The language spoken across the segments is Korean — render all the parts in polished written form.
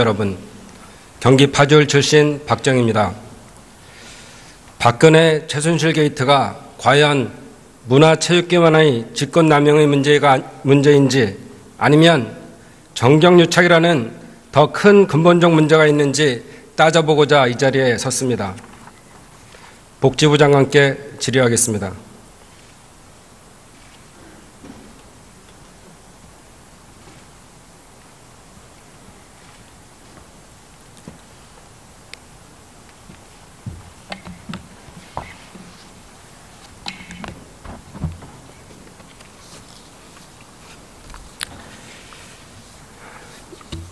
여러분, 경기 파주을 출신 박정희입니다. 박근혜 최순실 게이트가 과연 문화체육계만의 직권남용의 문제인지 아니면 정경유착이라는 더 큰 근본적 문제가 있는지 따져보고자 이 자리에 섰습니다. 복지부 장관께 질의하겠습니다.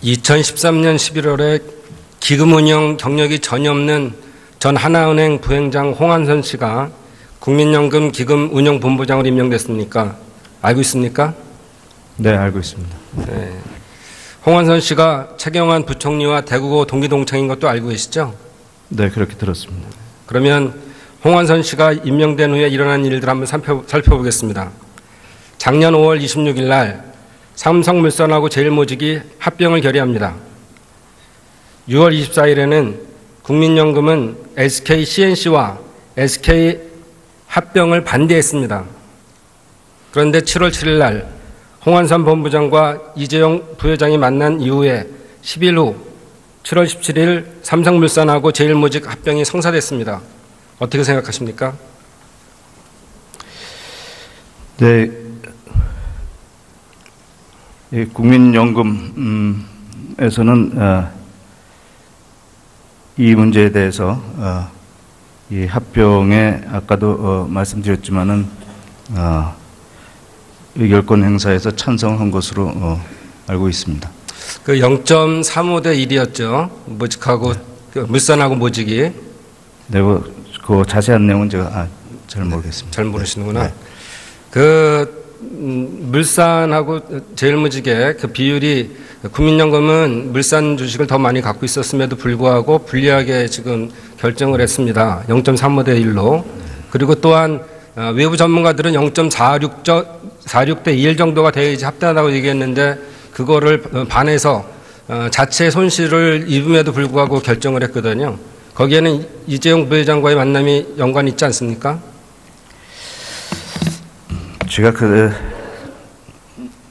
2013년 11월에 기금 운영 경력이 전혀 없는 전 하나은행 부행장 홍한선 씨가 국민연금 기금 운영 본부장으로 임명됐습니까? 알고 있습니까? 네, 알고 있습니다. 네. 홍한선 씨가 최경환 부총리와 대구고 동기동창인 것도 알고 계시죠? 네, 그렇게 들었습니다. 그러면 홍한선 씨가 임명된 후에 일어난 일들 한번 살펴보겠습니다. 작년 5월 26일 날 삼성물산하고 제일모직이 합병을 결의합니다. 6월 24일에는 국민연금은 SK CNC와 SK 합병을 반대했습니다. 그런데 7월 7일 날 홍한선 본부장과 이재용 부회장이 만난 이후에 10일 후 7월 17일 삼성물산하고 제일모직 합병이 성사됐습니다. 어떻게 생각하십니까? 네, 국민연금에서는 이 문제에 대해서 이 합병에 아까도 말씀드렸지만은 의결권 행사에서 찬성한 것으로 알고 있습니다. 그 0.35대 1이었죠. 모직하고 네. 물산하고 모직이. 네, 그 자세한 내용은 제가 잘 모르겠습니다. 잘 모르시는구나. 네. 그 물산하고 제일모직의 그 비율이 국민연금은 물산 주식을 더 많이 갖고 있었음에도 불구하고 불리하게 지금 결정을 했습니다. 0.35대 1로. 그리고 또한 외부 전문가들은 0.46대 1 정도가 돼야지 합당하다고 얘기했는데 그거를 반해서 자체 손실을 입음에도 불구하고 결정을 했거든요. 거기에는 이재용 부회장과의 만남이 연관이 있지 않습니까? 제가 그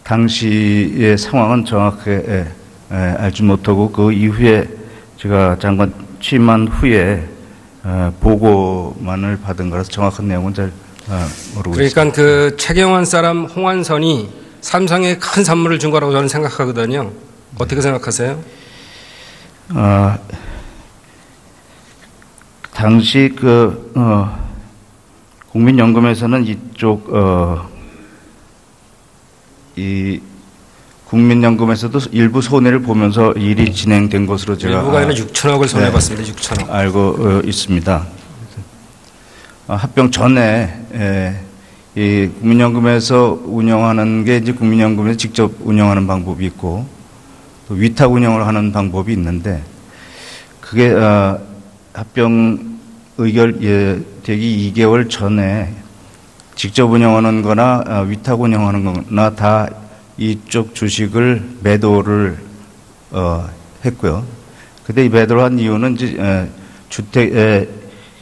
당시의 상황은 정확하게 알지 못하고 그 이후에 제가 장관 취임한 후에 보고만을 받은 거라서 정확한 내용은 잘 모르고 그러니까 있습니다. 그 최경환 사람 홍한선이 삼성에 큰 선물을 준 거라고 저는 생각하거든요. 어떻게 생각하세요? 당시 국민연금에서는 이쪽 이 국민연금에서도 일부 손해를 보면서 일이 진행된 것으로 제가 일부가 아니라 6천억을 손해봤습니다. 네, 6천억 알고 있습니다. 합병 전에 이 국민연금에서 운영하는 게 이제 국민연금에서 직접 운영하는 방법이 있고 또 위탁 운영을 하는 방법이 있는데 그게 합병 의결 되기 2개월 전에 직접 운영하는 거나 위탁 운영하는 거나 다 이쪽 주식을 매도를 했고요. 근데 이 매도를 한 이유는 이제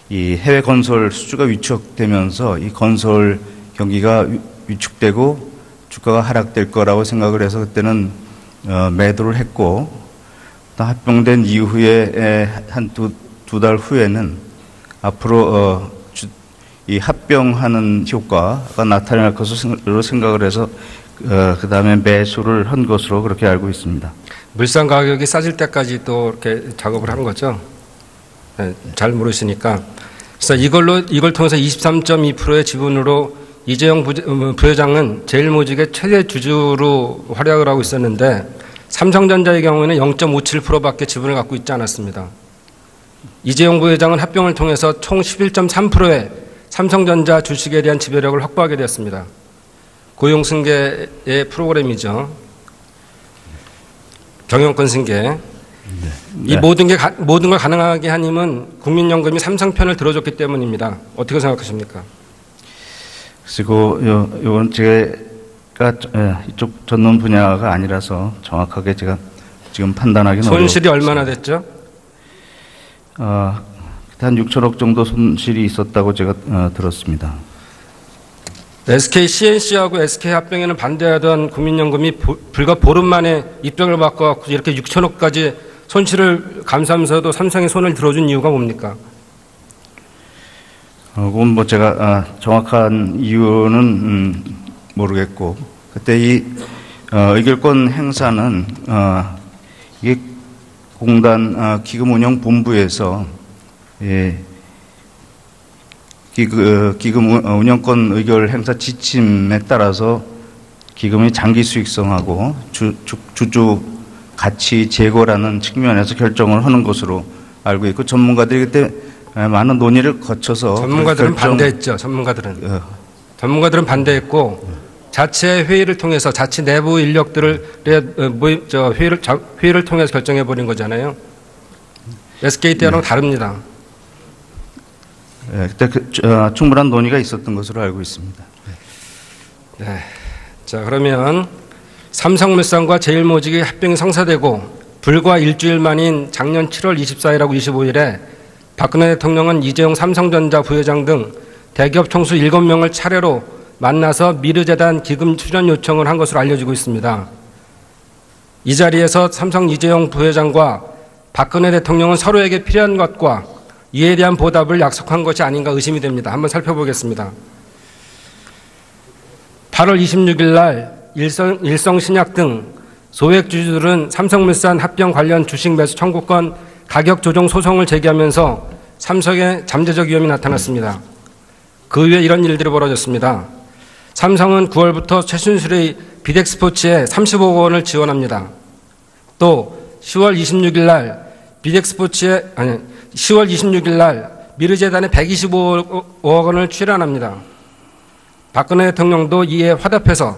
이 해외 건설 수주가 위축되면서 이 건설 경기가 위축되고 주가가 하락될 거라고 생각을 해서 그때는 매도를 했고 또 합병된 이후에 한 두 달 후에는 앞으로 이 합병하는 효과가 나타날 것으로 생각을 해서 그 다음에 매수를 한 것으로 그렇게 알고 있습니다. 물산 가격이 싸질 때까지 또 이렇게 작업을 한 거죠. 네, 잘 모르시니까. 그래서 이걸 통해서 23.2%의 지분으로 이재용 부회장은 제일모직의 최대 주주로 활약을 하고 있었는데 삼성전자의 경우에는 0.57%밖에 지분을 갖고 있지 않았습니다. 이재용 부회장은 합병을 통해서 총 11.3%의 삼성전자 주식에 대한 지배력을 확보하게 되었습니다. 고용승계의 프로그램이죠. 경영권 승계. 네. 이 모든 걸 가능하게 한 힘은 국민연금이 삼성 편을 들어줬기 때문입니다. 어떻게 생각하십니까? 그리고 이건 제가 이쪽 전문 분야가 아니라서 정확하게 제가 지금 판단하기는 손실이 어렵습니다. 얼마나 됐죠? 한 6천억 정도 손실이 있었다고 제가 들었습니다. SK CNC하고 SK 합병에는 반대하던 국민연금이 불과 보름 만에 입병을 바꿔 이렇게 6천억까지 손실을 감수하면서도 삼성에 손을 들어준 이유가 뭡니까? 그건 뭐 제가 정확한 이유는 모르겠고, 그때 이 의결권 행사는 이게 공단 기금운영본부에서 기금 운영권 의결 행사 지침에 따라서 기금의 장기 수익성하고 주주 가치 제고라는 측면에서 결정을 하는 것으로 알고 있고, 전문가들이 그때 많은 논의를 거쳐서 전문가들은 반대했죠. 전문가들은 반대했고 자체 회의를 통해서 자치 내부 인력들을 회의를 통해서 결정해 버린 거잖아요. SK 때랑 다릅니다. 그때 충분한 논의가 있었던 것으로 알고 있습니다. 네. 자, 그러면 삼성물산과 제일모직이 합병이 성사되고 불과 일주일 만인 작년 7월 24일하고 25일에 박근혜 대통령은 이재용 삼성전자 부회장 등 대기업 총수 7명을 차례로 만나서 미르재단 기금 출연 요청을 한 것으로 알려지고 있습니다. 이 자리에서 삼성 이재용 부회장과 박근혜 대통령은 서로에게 필요한 것과 이에 대한 보답을 약속한 것이 아닌가 의심이 됩니다. 한번 살펴보겠습니다. 8월 26일 날 일성신약 등 소액주주들은 삼성물산 합병 관련 주식 매수 청구권 가격 조정 소송을 제기하면서 삼성에 잠재적 위험이 나타났습니다. 그 후에 이런 일들이 벌어졌습니다. 삼성은 9월부터 최순실의 비덱스포츠에 30억 원을 지원합니다. 또 10월 26일 날 10월 26일 날 미르재단에 125억 원을 출연합니다. 박근혜 대통령도 이에 화답해서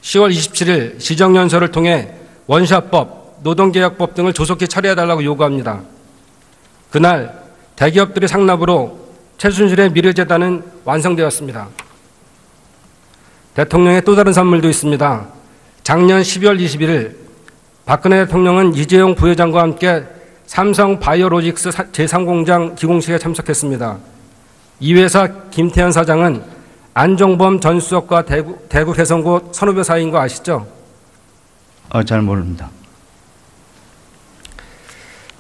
10월 27일 시정연설을 통해 원샷법, 노동계약법 등을 조속히 처리해달라고 요구합니다. 그날 대기업들의 상납으로 최순실의 미르재단은 완성되었습니다. 대통령의 또 다른 선물도 있습니다. 작년 12월 21일 박근혜 대통령은 이재용 부회장과 함께 삼성 바이오로직스 제3공장 기공식에 참석했습니다. 이 회사 김태현 사장은 안종범 전 수석과 대구 개성고 선후배 사이인 거 아시죠? 잘 모릅니다.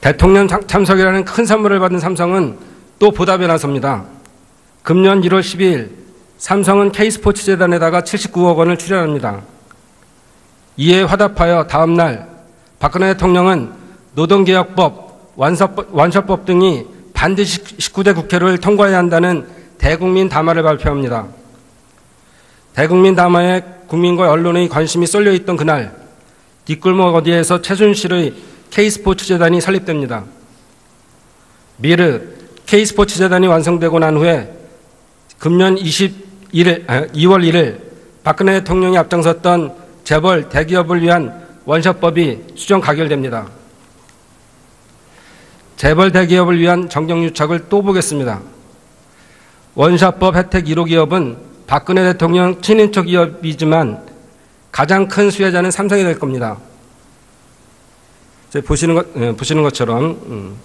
대통령 참석이라는 큰 선물을 받은 삼성은 또 보답에 나섭니다. 금년 1월 12일 삼성은 K스포츠 재단에다가 79억 원을 출연합니다. 이에 화답하여 다음 날 박근혜 대통령은 노동개혁법, 원샷법 등이 반드시 19대 국회를 통과해야 한다는 대국민 담화를 발표합니다. 대국민 담화에 국민과 언론의 관심이 쏠려 있던 그날 뒷골목 어디에서 최순실의 K스포츠 재단이 설립됩니다. 미르 K스포츠 재단이 완성되고 난 후에 금년 2월 1일 박근혜 대통령이 앞장섰던 재벌 대기업을 위한 원샷법이 수정 가결됩니다. 재벌 대기업을 위한 정경유착을 또 보겠습니다. 원샷법 혜택 1호 기업은 박근혜 대통령 친인척 기업이지만 가장 큰 수혜자는 삼성이 될 겁니다. 보시는 것처럼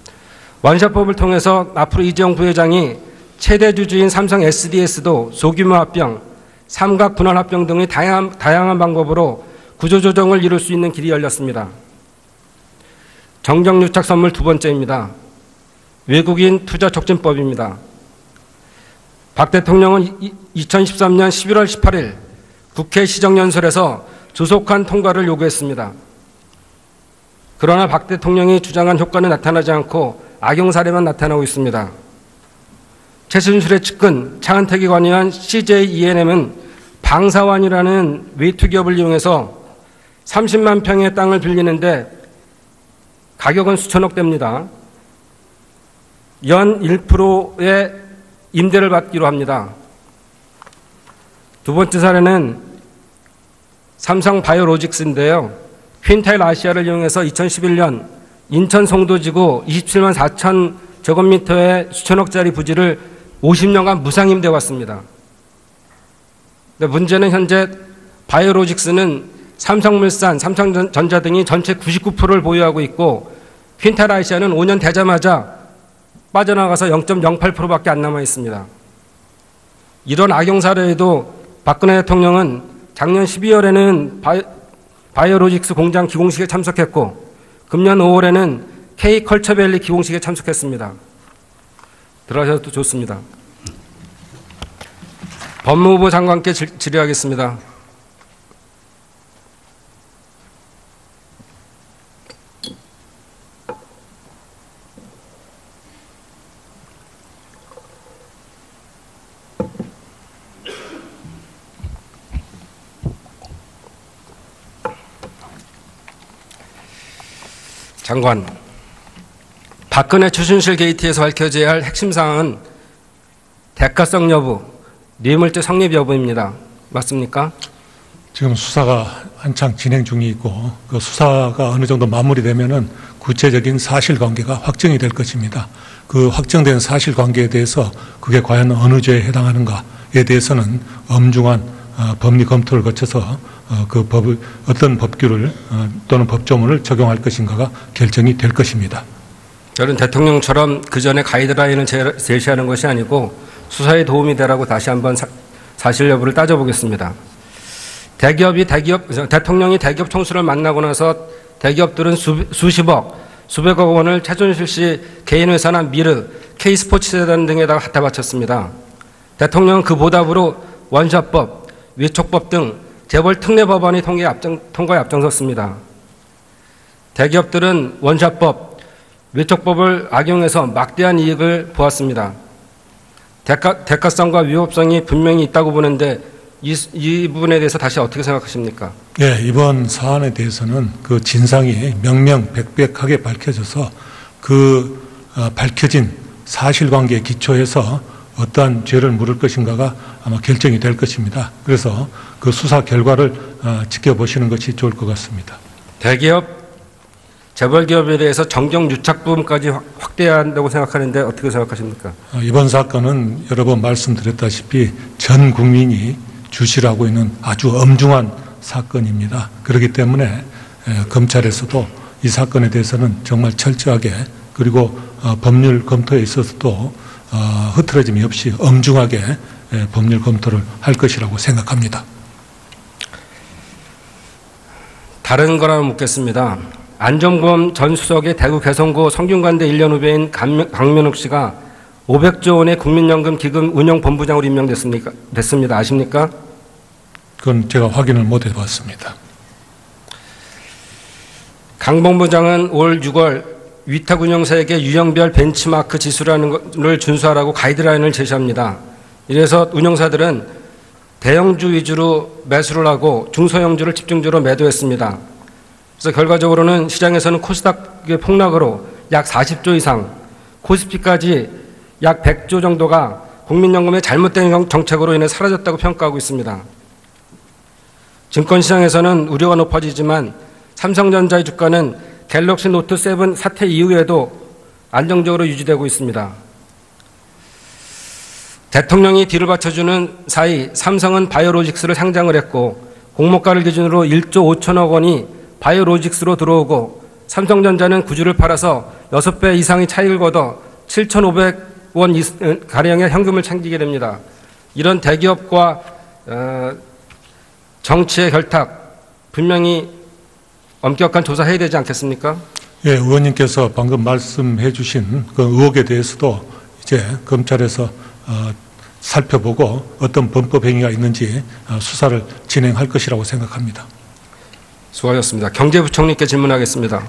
원샷법을 통해서 앞으로 이재용 부회장이 최대 주주인 삼성 SDS도 소규모 합병, 삼각 분할 합병 등의 다양한 방법으로 구조조정을 이룰 수 있는 길이 열렸습니다. 정경유착 선물 두 번째입니다. 외국인 투자 촉진법입니다. 박 대통령은 2013년 11월 18일 국회 시정연설에서 조속한 통과를 요구했습니다. 그러나 박 대통령이 주장한 효과는 나타나지 않고 악용 사례만 나타나고 있습니다. 최순실의 측근 차은택이 관여한 CJ E&M은 방사완이라는 외투 기업을 이용해서 30만 평의 땅을 빌리는데 가격은 수천억 대입니다. 연 1%의 임대를 받기로 합니다. 두 번째 사례는 삼성 바이오로직스인데요. 퀸타일 아시아를 이용해서 2011년 인천 송도지구 27만 4천 제곱미터의 수천억짜리 부지를 50년간 무상임대 왔습니다. 근데 문제는 현재 바이오로직스는 삼성물산, 삼성전자 등이 전체 99%를 보유하고 있고 퀸탈아시아는 5년 되자마자 빠져나가서 0.08%밖에 안 남아 있습니다. 이런 악용 사례에도 박근혜 대통령은 작년 12월에는 바이오로직스 공장 기공식에 참석했고 금년 5월에는 K컬처밸리 기공식에 참석했습니다. 들어가셔도 좋습니다. 법무부 장관께 질의하겠습니다. 장관, 박근혜 최순실 게이트에서 밝혀져야 할 핵심 사항은 대가성 여부, 뇌물죄 성립 여부입니다. 맞습니까? 지금 수사가 한창 진행 중이 있고 그 수사가 어느 정도 마무리되면은 구체적인 사실관계가 확정이 될 것입니다. 그 확정된 사실관계에 대해서 그게 과연 어느 죄에 해당하는가에 대해서는 엄중한 법리 검토를 거쳐서 그 법을 어떤 법규를 또는 법조문을 적용할 것인가가 결정이 될 것입니다. 저는 대통령처럼 그 전에 가이드라인을 제시하는 것이 아니고 수사에 도움이 되라고 다시 한번 사실 여부를 따져보겠습니다. 대통령이 대기업 총수를 만나고 나서 대기업들은 수십억, 수백억 원을 최순실 씨 개인 회사나 미르, K스포츠재단 등에다가 갖다 바쳤습니다. 대통령은 그 보답으로 원샷법, 위촉법 등 재벌 특례 법안이 통과에 앞장섰습니다. 대기업들은 원샷법, 위촉법을 악용해서 막대한 이익을 보았습니다. 대가성과 위법성이 분명히 있다고 보는데 이 부분에 대해서 다시 어떻게 생각하십니까? 예, 이번 사안에 대해서는 그 진상이 명명백백하게 밝혀져서 그 밝혀진 사실관계에 기초해서 어떠한 죄를 물을 것인가가 아마 결정이 될 것입니다. 그래서 그 수사 결과를 지켜보시는 것이 좋을 것 같습니다. 대기업, 재벌기업에 대해서 정경유착 부분까지 확대해야 한다고 생각하는데 어떻게 생각하십니까? 이번 사건은 여러 번 말씀드렸다시피 전 국민이 주시하고 있는 아주 엄중한 사건입니다. 그렇기 때문에 검찰에서도 이 사건에 대해서는 정말 철저하게 그리고 법률 검토에 있어서도 흐트러짐이 없이 엄중하게 법률 검토를 할 것이라고 생각합니다. 다른 거라 묻겠습니다. 안종범 전 수석의 대구 개성구 성균관대 1년 후배인 강면욱 씨가 500조 원의 국민연금 기금 운영본부장으로 됐습니다. 아십니까? 그건 제가 확인을 못 해봤습니다. 강 본부장은 올 6월 위탁운영사에게 유형별 벤치마크 지수라는 것을 준수하라고 가이드라인을 제시합니다. 이래서 운영사들은 대형주 위주로 매수를 하고 중소형주를 집중적으로 매도했습니다. 그래서 결과적으로는 시장에서는 코스닥의 폭락으로 약 40조 이상, 코스피까지 약 100조 정도가 국민연금의 잘못된 정책으로 인해 사라졌다고 평가하고 있습니다. 증권시장에서는 우려가 높아지지만 삼성전자의 주가는 갤럭시 노트 7 사태 이후에도 안정적으로 유지되고 있습니다. 대통령이 뒤를 받쳐주는 사이 삼성은 바이오로직스를 상장을 했고 공모가를 기준으로 1조 5천억 원이 바이오로직스로 들어오고 삼성전자는 구주를 팔아서 6배 이상의 차익을 거둬 7,500원 가량의 현금을 챙기게 됩니다. 이런 대기업과 정치의 결탁 분명히 엄격한 조사해야 되지 않겠습니까? 예, 의원님께서 방금 말씀해 주신 그 의혹에 대해서도 이제 검찰에서 살펴보고 어떤 범법 행위가 있는지 수사를 진행할 것이라고 생각합니다. 수고하셨습니다. 경제부총리께 질문하겠습니다.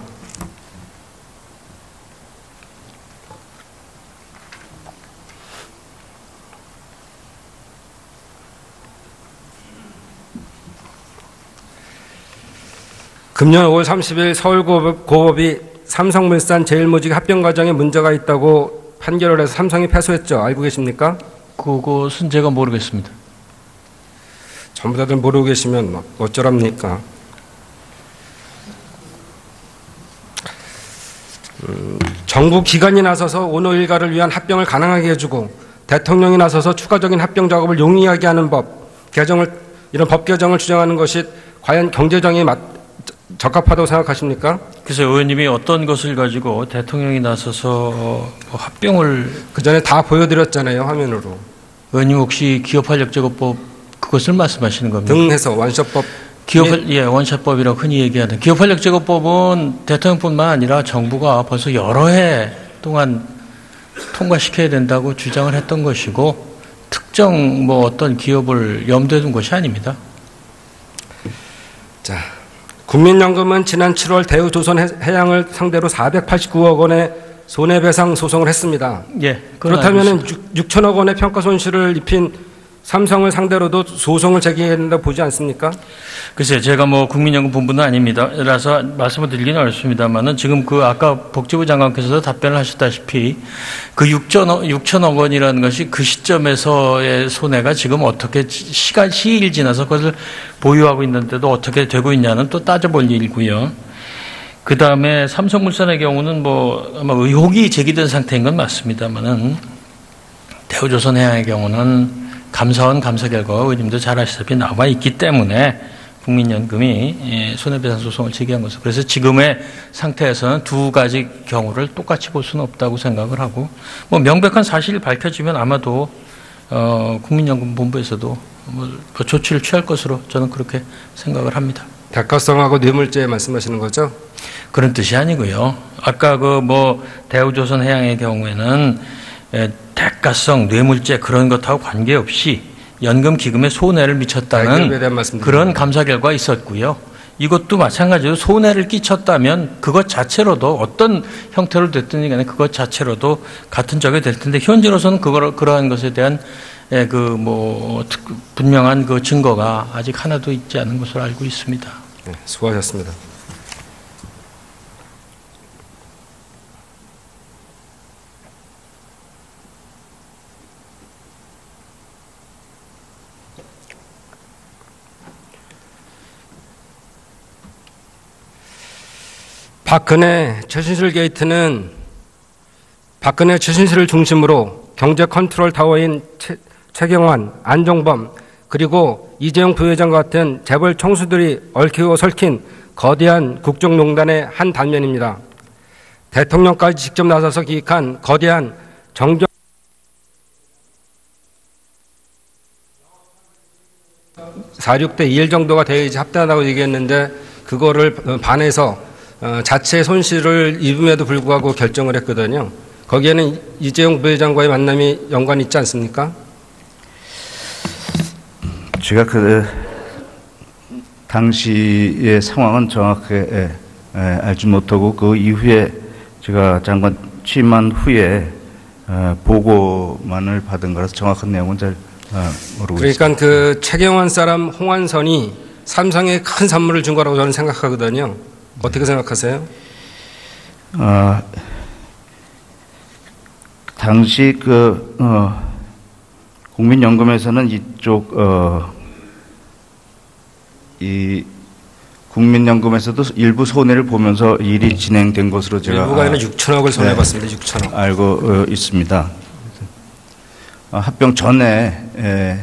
금년 5월 30일 서울고법이 삼성물산 제일모직 합병 과정에 문제가 있다고 판결을 해서 삼성이 패소했죠. 알고 계십니까? 그것은 제가 모르겠습니다. 전부 다들 모르고 계시면 어쩌랍니까? 정부 기관이 나서서 오노 일가를 위한 합병을 가능하게 해주고 대통령이 나서서 추가적인 합병 작업을 용이하게 하는 이런 법 개정을 주장하는 것이 과연 경제정이 적합하다고 생각하십니까? 그래서 의원님이 어떤 것을 가지고 대통령이 나서서 합병을 그 전에 다 보여드렸잖아요, 화면으로. 의원님 혹시 기업활력제고법 그것을 말씀하시는 겁니까? 등해서 원셔법. 원샷법이라고 흔히 얘기하는 기업활력제고법은 대통령뿐만 아니라 정부가 벌써 여러 해 동안 통과시켜야 된다고 주장을 했던 것이고 특정 어떤 기업을 염두에 둔 것이 아닙니다. 자, 국민연금은 지난 7월 대우조선해양을 상대로 489억 원의 손해배상 소송을 했습니다. 예. 그렇다면 6천억 원의 평가 손실을 입힌 삼성을 상대로도 소송을 제기해야 된다고 보지 않습니까? 글쎄요, 제가 국민연금 본부는 아닙니다. 라서 말씀을 드리기는 어렵습니다만은 지금 아까 복지부 장관께서도 답변을 하셨다시피 6천억 원이라는 것이 그 시점에서의 손해가 지금 어떻게 시일 지나서 그것을 보유하고 있는데도 어떻게 되고 있냐는 또 따져볼 일이고요. 그 다음에 삼성물산의 경우는 아마 의혹이 제기된 상태인 건 맞습니다만은 대우조선해양의 경우는 감사원 감사 결과가 의원님도 잘 아시다시피 나와 있기 때문에 국민연금이 손해배상 소송을 제기한 것을 그래서 지금의 상태에서는 두 가지 경우를 똑같이 볼 수는 없다고 생각을 하고 명백한 사실이 밝혀지면 아마도 국민연금본부에서도 조치를 취할 것으로 저는 그렇게 생각을 합니다. 대가성하고 뇌물죄 말씀하시는 거죠? 그런 뜻이 아니고요. 아까 대우조선해양의 경우에는 대가성, 뇌물죄 그런 것하고 관계없이 연금기금에 손해를 미쳤다는 그런 감사 결과가 있었고요. 이것도 마찬가지로 손해를 끼쳤다면 그것 자체로도 어떤 형태로 됐든 간에 그것 자체로도 같은 적이 될 텐데 현재로서는 그러한 것에 대한 분명한 증거가 아직 하나도 있지 않은 것으로 알고 있습니다. 네, 수고하셨습니다. 박근혜 최순실 게이트는 박근혜 최순실을 중심으로 경제 컨트롤 타워인 최경환, 안종범 그리고 이재용 부회장과 같은 재벌 총수들이 얽히고 설킨 거대한 국정농단의 한 단면입니다. 대통령까지 직접 나서서 기획한 거대한 정정 46대 1 정도가 돼야지 합당하다고 얘기했는데 그거를 반해서 자체 손실을 입음에도 불구하고 결정을 했거든요. 거기에는 이재용 부회장과의 만남이 연관이 있지 않습니까? 제가 당시의 상황은 정확하게 알지 못하고 그 이후에 제가 장관 취임한 후에 보고만을 받은 거라서 정확한 내용은 잘 모르고 그러니까 있습니다. 최경환 사람 홍한선이 삼성에 큰 선물을 준 거라고 저는 생각하거든요. 어떻게 생각하세요? 당시 국민연금에서는 이쪽 이 국민연금에서도 일부 손해를 보면서 일이 진행된 것으로 제가 일부가 아니라 6천억을 손해봤습니다. 6천억. 알고 있습니다. 합병 전에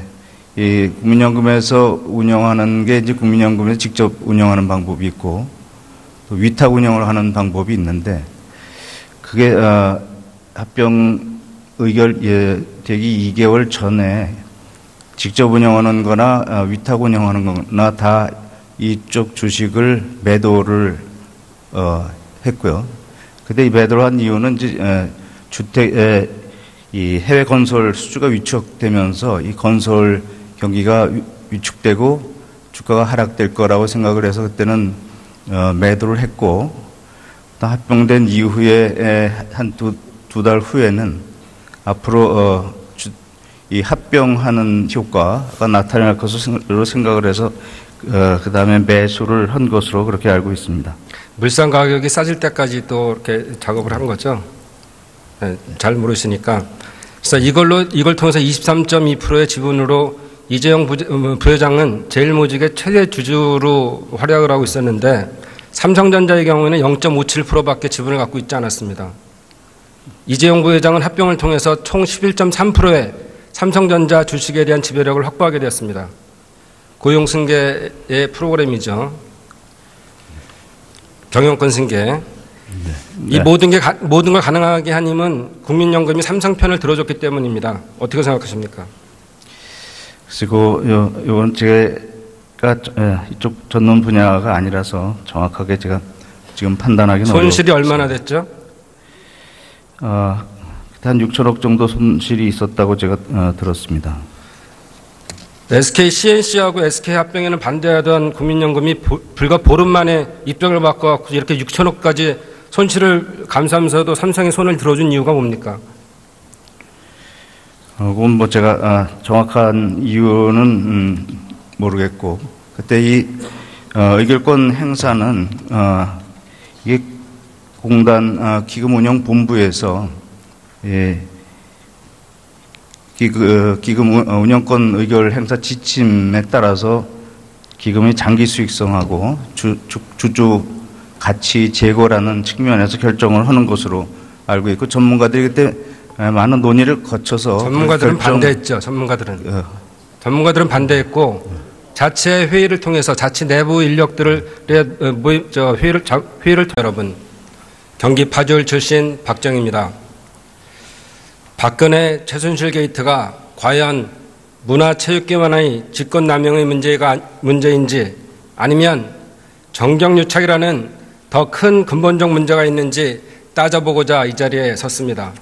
이 국민연금에서 운영하는 게 이제 국민연금에서 직접 운영하는 방법이 있고 또 위탁 운영을 하는 방법이 있는데 그게 합병 의결되기 2개월 전에 직접 운영하는 거나 위탁 운영하는 거나 다 이쪽 주식을 매도를 했고요. 근데 이 매도를 한 이유는 이제 이 해외 건설 수주가 위축되면서 이 건설 경기가 위축되고 주가가 하락될 거라고 생각을 해서 그때는 매도를 했고 또 합병된 이후에 한 두 달 후에는 앞으로 이 합병하는 효과가 나타날 것으로 생각을 해서 그 다음에 매수를 한 것으로 그렇게 알고 있습니다. 물산 가격이 싸질 때까지 또 이렇게 작업을 한 거죠. 네, 잘 모르시니까. 그래서 이걸 통해서 23.2%의 지분으로 이재용 부회장은 제일모직의 최대 주주로 활약을 하고 있었는데 삼성전자의 경우에는 0.57%밖에 지분을 갖고 있지 않았습니다. 이재용 부회장은 합병을 통해서 총 11.3%의 삼성전자 주식에 대한 지배력을 확보하게 되었습니다. 고용 승계의 프로그램이죠. 경영권 승계. 이 모든 걸 가능하게 한 힘은 국민연금이 삼성편을 들어줬기 때문입니다. 어떻게 생각하십니까? 그리고 요건 제가 이쪽 전문 분야가 아니라서 정확하게 제가 지금 판단하기는 손실이 어렵습니다. 얼마나 됐죠? 한 6천억 정도 손실이 있었다고 제가 들었습니다. SK CNC하고 SK 합병에는 반대하던 국민연금이 불과 보름 만에 입장을 바꿔 이렇게 6천억까지 손실을 감수하면서도 삼성에 손을 들어준 이유가 뭡니까? 그건 뭐 제가 정확한 이유는 모르겠고, 그때 이 의결권 행사는 이게 공단 기금운영본부에서 기금 운영권 의결 행사 지침에 따라서 기금의 장기 수익성하고 주주 가치 제고라는 측면에서 결정을 하는 것으로 알고 있고, 전문가들이 그때 많은 논의를 거쳐서 전문가들은 반대했죠. 전문가들은 반대했고 자체 회의를 통해서 자치 내부 인력들을 회의를 통해 여러분 경기 파주을 출신 박정입니다. 박근혜 최순실 게이트가 과연 문화체육계만의 직권남용의 문제인지 아니면 정경유착이라는 더 큰 근본적 문제가 있는지 따져보고자 이 자리에 섰습니다.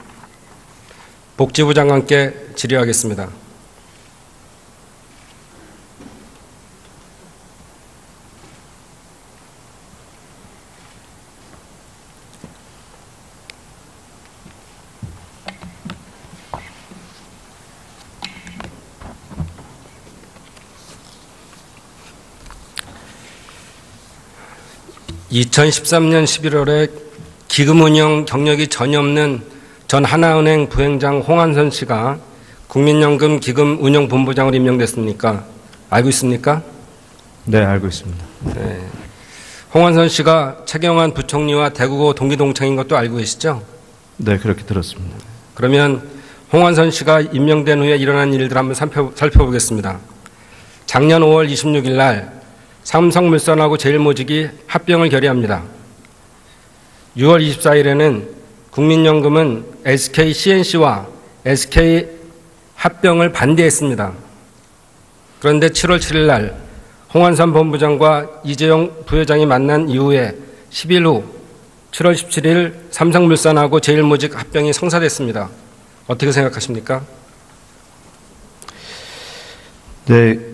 복지부 장관께 질의하겠습니다. (2013년 11월에) 기금운용 경력이 전혀 없는 전 하나은행 부행장 홍한선 씨가 국민연금 기금운용본부장으로 임명됐습니까? 알고 있습니까? 네, 알고 있습니다. 네. 홍한선 씨가 최경환 부총리와 대구고 동기동창인 것도 알고 계시죠? 네, 그렇게 들었습니다. 그러면 홍한선 씨가 임명된 후에 일어난 일들을 한번 살펴보겠습니다. 작년 5월 26일 날 삼성물산하고 제일모직이 합병을 결의합니다. 6월 24일에는 국민연금은 SK CNC와 SK 합병을 반대했습니다. 그런데 7월 7일 날 홍한선 본부장과 이재용 부회장이 만난 이후에 10일 후 7월 17일 삼성물산하고 제일모직 합병이 성사됐습니다. 어떻게 생각하십니까? 네,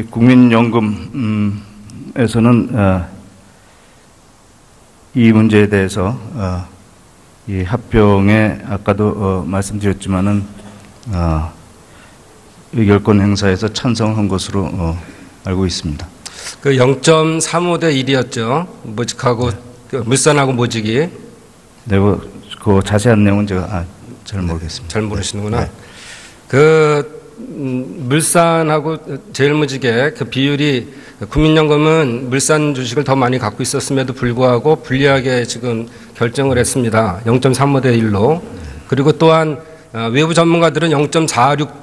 국민연금에서는 이 문제에 대해서 이 합병에 아까도 말씀드렸지만은 의결권 행사에서 찬성한 것으로 알고 있습니다. 그 0.35대 1이었죠. 모직하고 물산하고 모직이. 네, 그 자세한 내용은 제가 잘 모르겠습니다. 잘 모르시는구나. 네. 물산하고 제일모직의 그 비율이 국민연금은 물산 주식을 더 많이 갖고 있었음에도 불구하고 불리하게 지금 결정을 했습니다. 0.35대 1로. 그리고 또한 외부 전문가들은 0.46